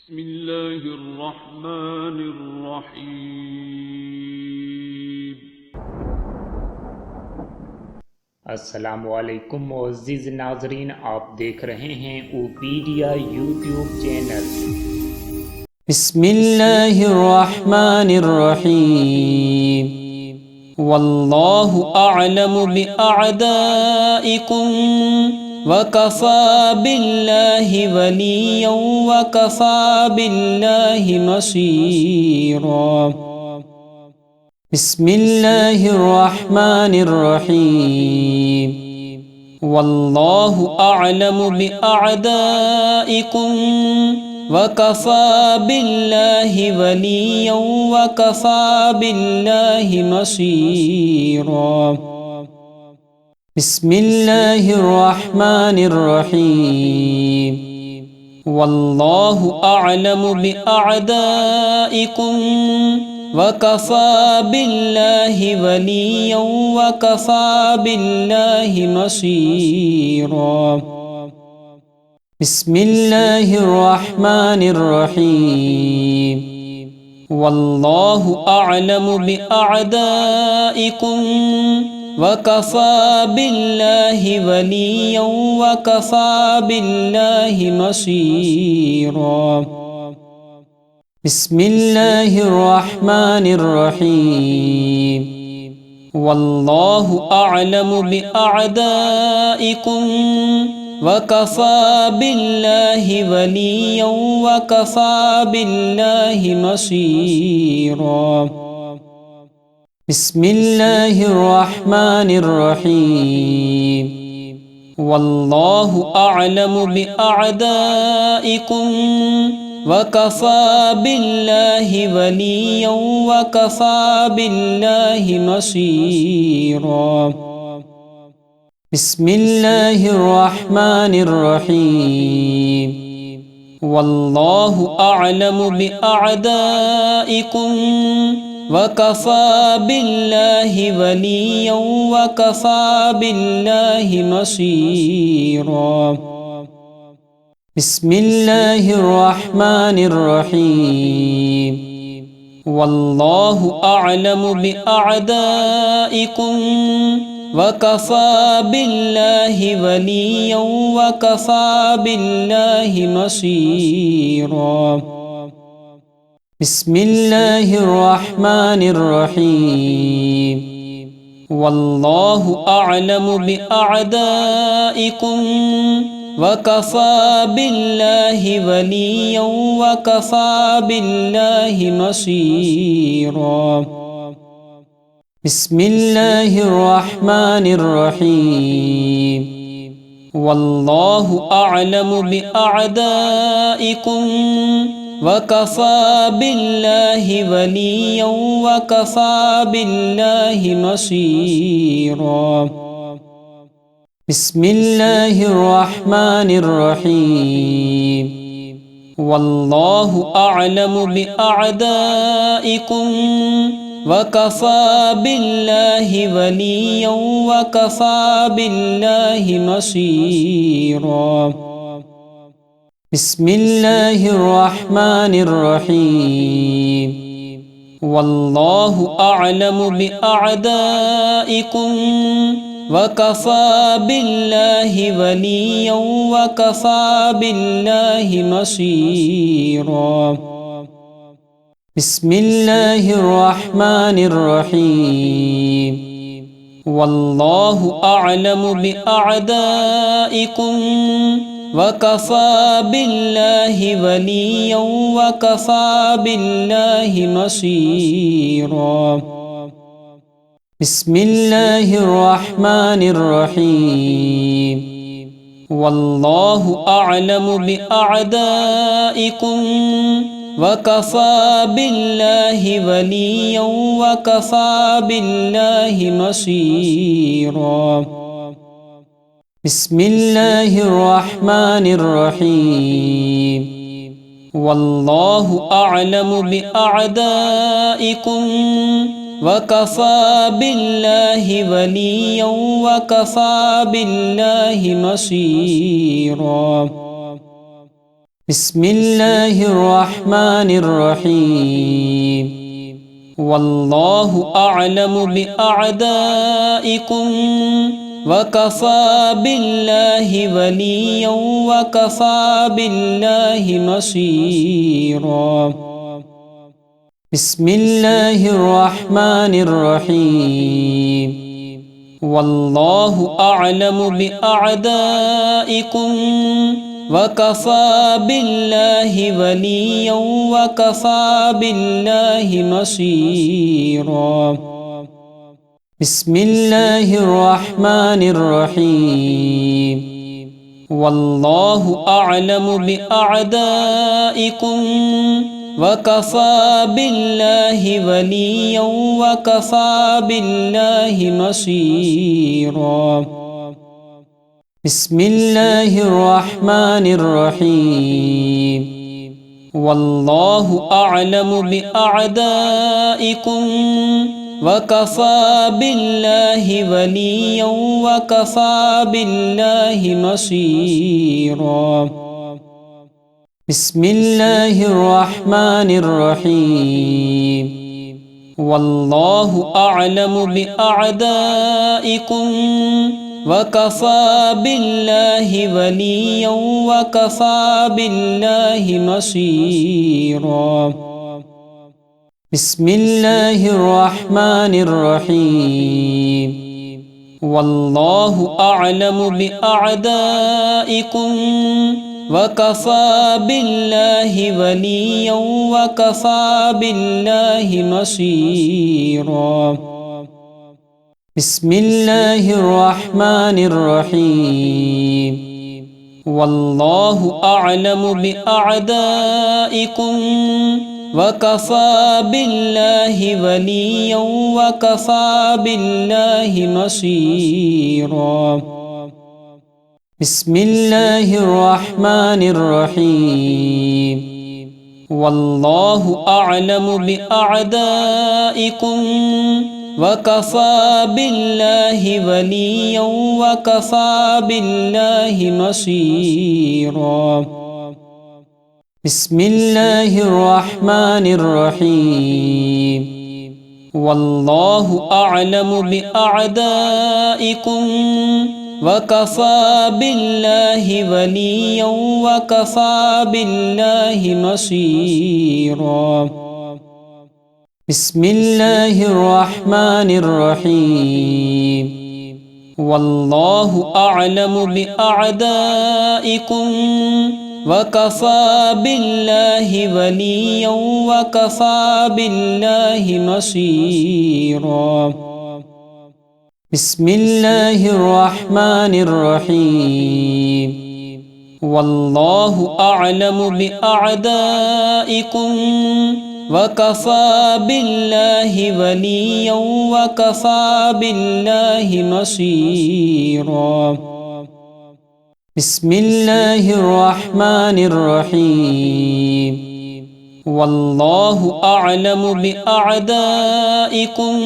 بسم الله الرحمن الرحيم। अस्सलामुअलैकुम मुअज़्ज़िज़ नाज़रीन, आप देख रहे हैं ओपीडिया यूट्यूब चैनल। बिस्मिल्लाहिर्रहमानिर्रहीम। वल्लाहु अअलमु बिअअदाइकुम वकफ़ा बिल्लाहि वलिय्यन वकफ़ा बिल्लाहि नसीरा। बिस्मिल्लाहिर्रहमानिर्रहीम। वल्लाहु अअलमु बिअअदाइकुम वकफ़ा बिल्लाहि वलिय्यन वकफ़ा बिल्लाहि नसीरा। बिस्मिल्लाहिर्रहमानिर्रहीम। वल्लाहु अअलमु बिअअदाइकुम वकफ़ा बिल्लाहि वलिय्यन वकफ़ा बिल्लाहि नसीरा। बिस्मिल्लाहिर्रहमानिर्रहीम। वल्लाहु अअलमु बिअअदाइकुम वकफ़ा बिल्लाहि वलिय्यन वकफ़ा बिल्लाहि नसीरा। बिस्मिल्लाहिर्रहमानिर्रहीम। वल्लाहु अअलमु बिअअदाइकुम वकफ़ा बिल्लाहि वलिय्यन वकफ़ा बिल्लाहि नसीरा। बिस्मिल्लाहिर्रहमानिर्रहीम। वल्लाहु अअलमु बिअअदाइकुम वकफ़ा बिल्लाहि वलिय्यन वकफ़ा बिल्लाहि नसीरा। बिस्मिल्लाहिर्रहमानिर्रहीम। वल्लाहु अअलमु बिअअदाइकुम वकफ़ा बिल्लाहि वलिय्यन वकफ़ा बिल्लाहि नसीरा। बिस्मिल्लाहिर्रहमानिर्रहीम। वल्लाहु अअलमु बिअअदाइकुम वकफ़ा बिल्लाहि वलिय्यन वकफ़ा बिल्लाहि नसीरा। बिस्मिल्लाहिर्रहमानिर्रहीम। वल्लाहु अअलमु बिअअदाइकुम वकफ़ा बिल्लाहि वलिय्यन वकफ़ा बिल्लाहि नसीरा। बिस्मिल्लाहिर्रहमानिर्रहीम। वल्लाहु अअलमु बिअअदाइकुम वकफ़ा बिल्लाहि वलिय्यन वकफ़ा बिल्लाहि नसीरा। बिस्मिल्लाहिर्रहमानिर्रहीम। वल्लाहु अअलमु बिअअदाइकुम वकफ़ा बिल्लाहि वलिय्यन वकफ़ा बिल्लाहि नसीरा। बिस्मिल्लाहिर्रहमानिर्रहीम। वल्लाहु अअलमु बिअअदाइकुम वकफ़ा बिल्लाहि वलिय्यन वकफ़ा बिल्लाहि नसीरा। बिस्मिल्लाहिर्रहमानिर्रहीम। वल्लाहु अअलमु बिअअदाइकुम वकफ़ा बिल्लाहि वलिय्यन वकफ़ा बिल्लाहि नसीरा। बिस्मिल्लाहिर्रहमानिर्रहीम। वल्लाहु अअलमु बिअअदाइकुम वकफ़ा बिल्लाहि वलिय्यन वकफ़ा बिल्लाहि नसीरा। बिस्मिल्लाहिर्रहमानिर्रहीम। वल्लाहु अअलमु बिअअदाइकुम वकफ़ा बिल्लाहि वलिय्यन वकफ़ा बिल्लाहि नसीरा। بسم الله الرحمن الرحيم والله أعلم بأعدائكم وكفى بالله وليا وكفى بالله نصيرا بسم الله الرحمن الرحيم والله أعلم بأعدائكم وكفى بالله وليا وكفى بالله نصيرا بسم الله الرحمن الرحيم والله أعلم بأعدائكم وكفى بالله وليا وكفى بالله نصيرا بسم الله الرحمن الرحيم والله أعلم بأعدائكم وكفى بالله وليا وكفى بالله نصيرا بسم الله الرحمن الرحيم والله أعلم بأعدائكم وكفى بالله وليا وكفى بالله نصيرا بسم الله الرحمن الرحيم والله أعلم بأعدائكم وكفى بالله وليا وكفى بالله نصيرا بسم الله الرحمن الرحيم والله أعلم بأعدائكم وكفى بالله وليا وكفى بالله نصيرا بسم الله الرحمن الرحيم والله أعلم بأعدائكم وكفى بالله وليا وكفى بالله نصيرا بسم الله الرحمن الرحيم والله أعلم بأعدائكم وكفى بالله وليا وكفى بالله نصيرا بسم الله الرحمن الرحيم والله أعلم بأعدائكم وكفى بالله وليا وكفى بالله نصيرا بسم الله الرحمن الرحيم والله أعلم بأعدائكم وكفى بالله وليا وكفى بالله نصيرا بسم الله الرحمن الرحيم والله أعلم بأعدائكم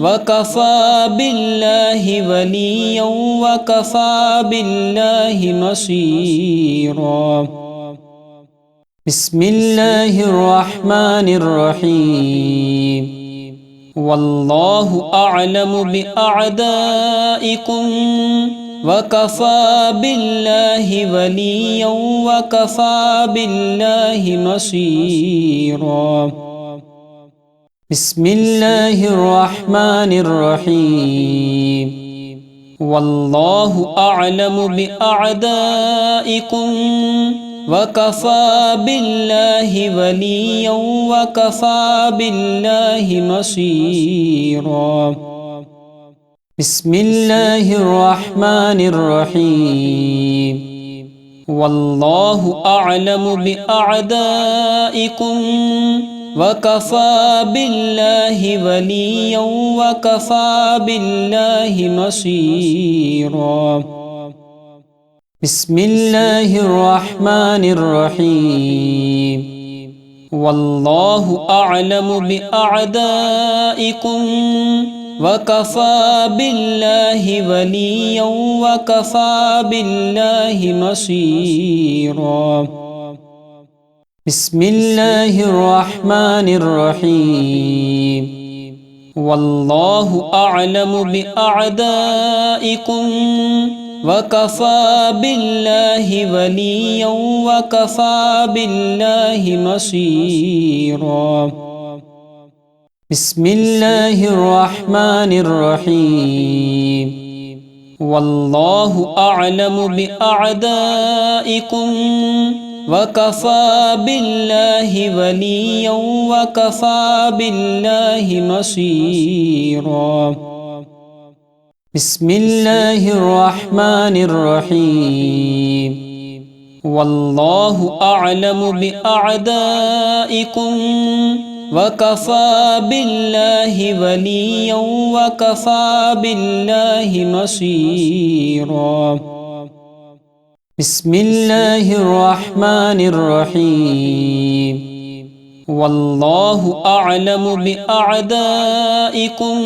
وكفى بالله وليا وكفى بالله نصيرا بسم الله الرحمن الرحيم والله أعلم بأعدائكم وكفى بالله وليا وكفى بالله نصيرا بسم الله الرحمن الرحيم والله أعلم بأعدائكم وكفى بالله وليا وكفى بالله نصيرا بسم الله الرحمن الرحيم والله أعلم بأعدائكم وكفى بالله وليا وكفى بالله نصيرا بسم الله الرحمن الرحيم والله أعلم بأعدائكم وكفى بالله وليا وكفى بالله نصيرا بسم الله الرحمن الرحيم والله أعلم بأعدائكم وكفى بالله وليا وكفى بالله نصيرا بسم الله الرحمن الرحيم والله أعلم بأعدائكم وكفى بالله وليا وكفى بالله نصيرا بسم الله الرحمن الرحيم والله أعلم بأعدائكم وكفى بالله وليا وكفى بالله نصيرا بسم الله الرحمن الرحيم والله أعلم بأعدائكم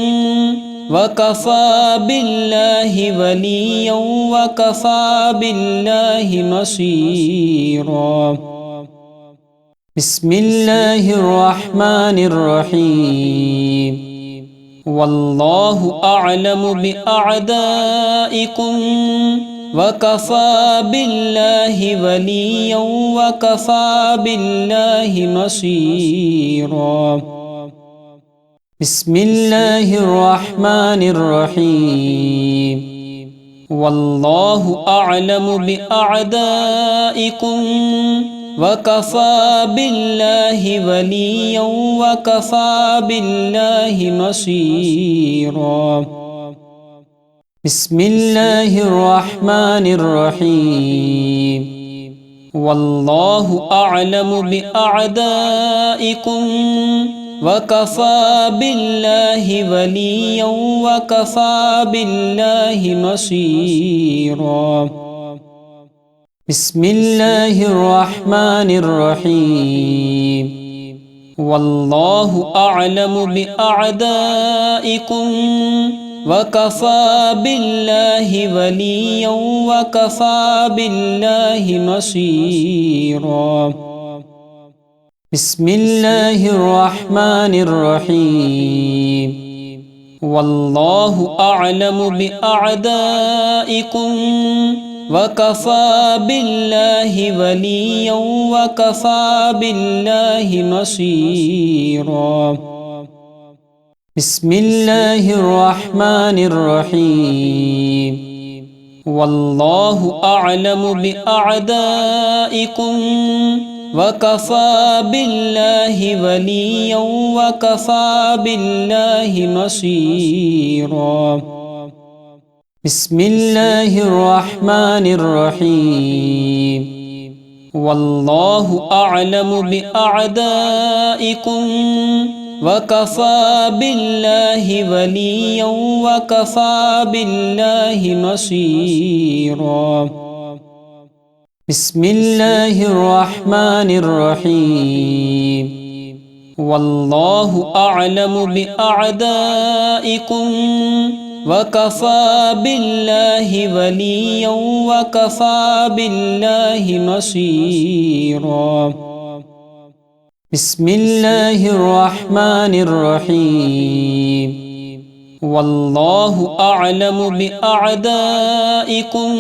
وكفى بالله وليا وكفى بالله نصيرا بسم الله الرحمن الرحيم والله أعلم بأعدائكم وكفى بالله وليا وكفى بالله نصيرا بسم الله الرحمن الرحيم والله أعلم بأعدائكم وكفى بالله وليا وكفى بالله نصيرا بسم الله الرحمن الرحيم والله أعلم بأعدائكم وكفى بالله وليا وكفى بالله نصيرا بسم الله الرحمن الرحيم والله أعلم بأعدائكم وكفى بالله وليا وكفى بالله نصيرا بسم الله الرحمن الرحيم والله أعلم بأعدائكم وكفى بالله وليا وكفى بالله نصيرا بسم الله الرحمن الرحيم والله أعلم بأعدائكم وكفى بالله وليا وكفى بالله نصيرا بسم الله الرحمن الرحيم والله أعلم بأعدائكم وكفى بالله وليا وكفى بالله نصيرا بسم الله الرحمن الرحيم والله أعلم بأعدائكم وكفى بالله وليا وكفى بالله نصيرا بسم الله الرحمن الرحيم والله أعلم بأعدائكم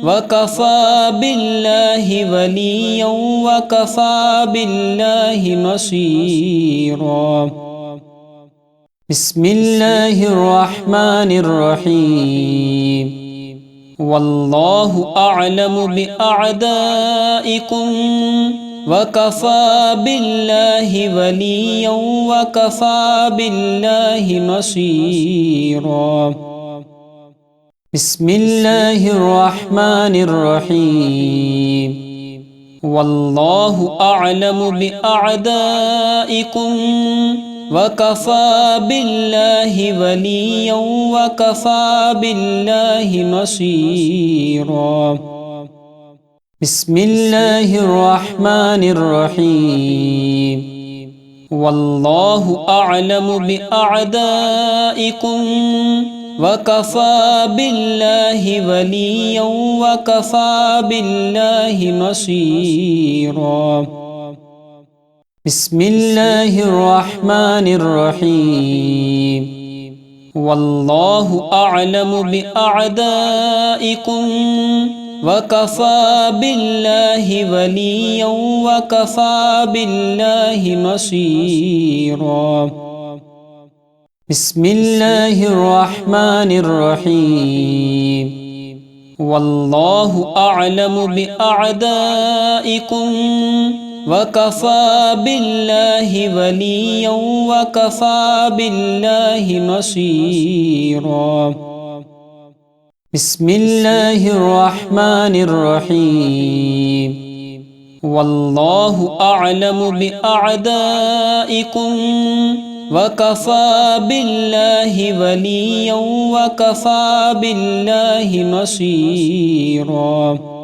وكفى بالله وليا وكفى بالله نصيرا بسم الله الرحمن الرحيم والله أعلم بأعدائكم وكفى بالله وليا وكفى بالله نصيرا بسم الله الرحمن الرحيم والله أعلم بأعدائكم وكفى بالله وليا وكفى بالله نصيرا بسم الله الرحمن الرحيم والله أعلم بأعدائكم وكفى بالله وليا وكفى بالله نصيرا बिस्मिल्लाहिर्रहमानिर्रहीम। वल्लाहु अअलमु बिअअदाइकुम वकफ़ा बिल्लाहि वलिय्यन वकफ़ा बिल्लाहि नसीरा। बिस्मिल्लाहिर्रहमानिर्रहीम। वल्लाहु अअलमु बिअअदाइकुम वकफ़ा बिल्लाहि वलिय्यन वकफ़ा बिल्लाहि नसीरा। बिस्मिल्लाहिर्रहमानिर्रहीम। वल्लाहु अअलमु बिअअदाइकुम वकफ़ा बिल्लाहि वलिय्यन वकफ़ा बिल्लाहि नसीरा।